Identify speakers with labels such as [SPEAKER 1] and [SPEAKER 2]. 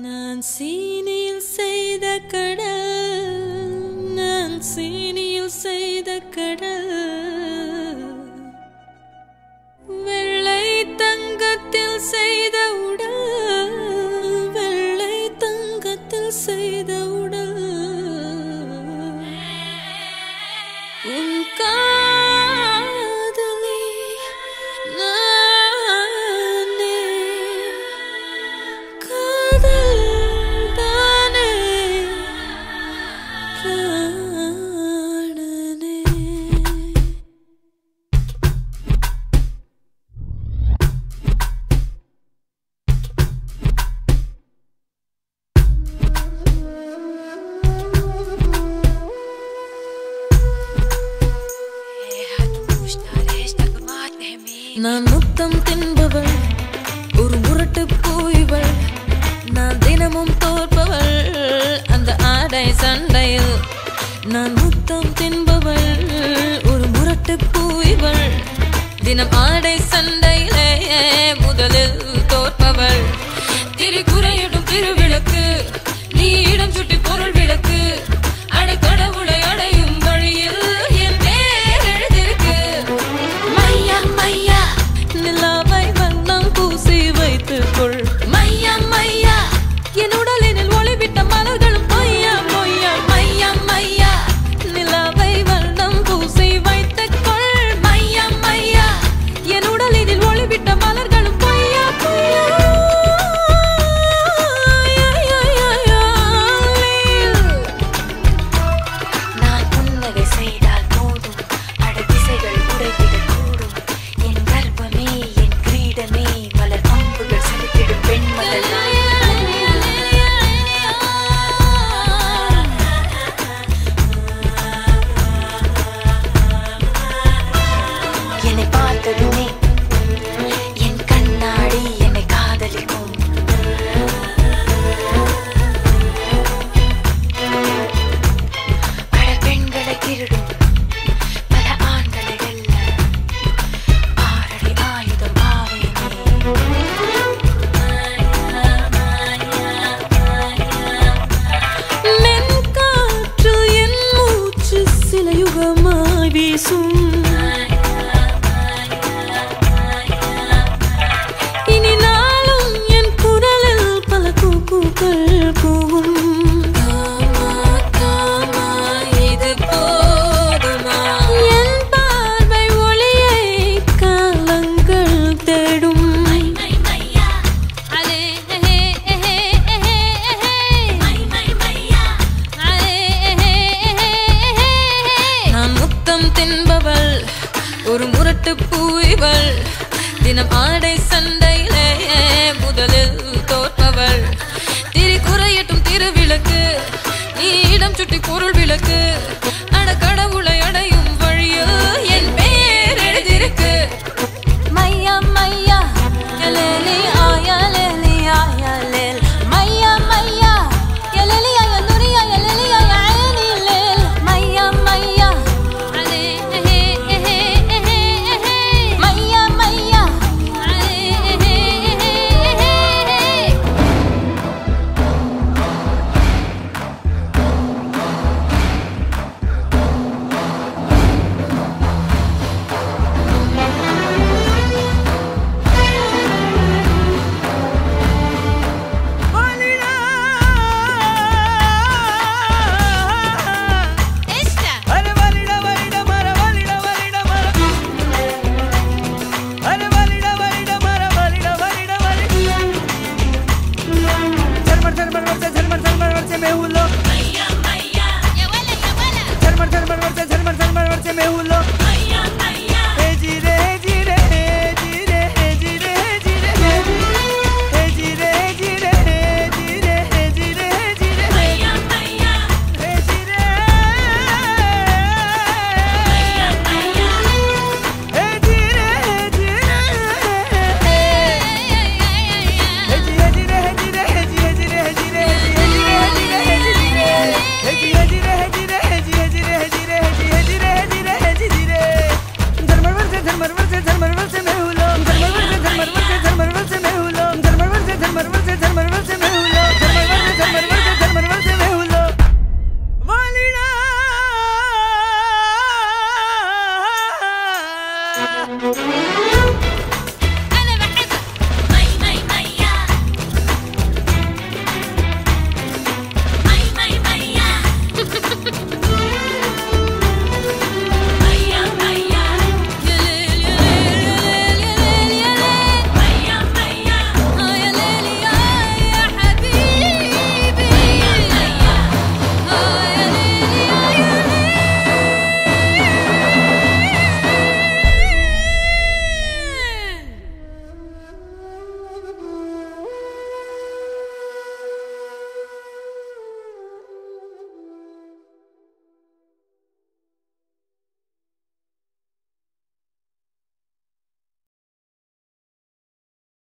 [SPEAKER 1] நான் சீனியில் செய்த கடல், நான் சீனியில் செய்த கடல், வெள்ளை தங்கத்தில் செய்த உடல், வெள்ளை தங்கத்தில் செய்த உடல், உன் காதலி நானே, காதல் தானே பிராணனே. நான் முத்தம் தின்பவள், ஒரு முரட்டு பூய்வள், நான் தினமும் தோற்பவள் அந்த ஆடை சண்டையில். நான் முத்தம் தின்பவள், ஒரு முரட்டு பூய்வள், தினம் ஆடை சண்டையிலே முதலில் தோற்பவள். திரிகுறையிடும் திருவிளக்கு, நீ இடம் சுட்டி பொருள் விளக்கு, அடைக்கடவுளை அடையும் வழியில் என் பேர் எழுதிருக்கு. மையா மையா நிலாவை வண்ணம் பூசி வைத்துக்கொள், மையா மையா என் உடலினில் ஒளிவிட்ட மலர்களும் பொய்யா பொய்யா. மையா மையா நிலாவை வண்ணம் பூசி வைத்துக்கொள், மையா மையா என் உடலினில் ஒளிவிட்ட மலர்களும் பொய்யா பொய்யா.
[SPEAKER 2] நான் புன்னகை செய்தால் போதும், அடதிசைகள் உடைத்திடக்கூடும். என் கர்ப்பமே என் கிரீடமே, மலர் அம்புகள் செலுத்திடும் பெண்மகள். என்னை பார்த்ததுமே என் கண்ணாடி என்னை காதலிக்கும். பல பெண்களை திருடும், பல ஆண்களை வெல்ல, ஆறடி ஆயுதம் ஆவேனே.
[SPEAKER 1] மென்காற்று என் மூச்சு சில யுகமாய் வீசும், இனி நாளும் என் குரலில் பல கூக்குகள் கூவும். காமா காமா இது போதுமா, என் பார்வை ஒளியை காலங்கள் தேடும். நான் முத்தம் தின்பவள், ஒரு முரட்டு பூய்வள், தினம் ஆடை சண்டையிலே முதலில் தோற்பவள். திரிகுறையட்டும் திருவிளக்கு, நீ இடம் சுட்டி பொருள் விளக்கு, அட கடவுளை அடை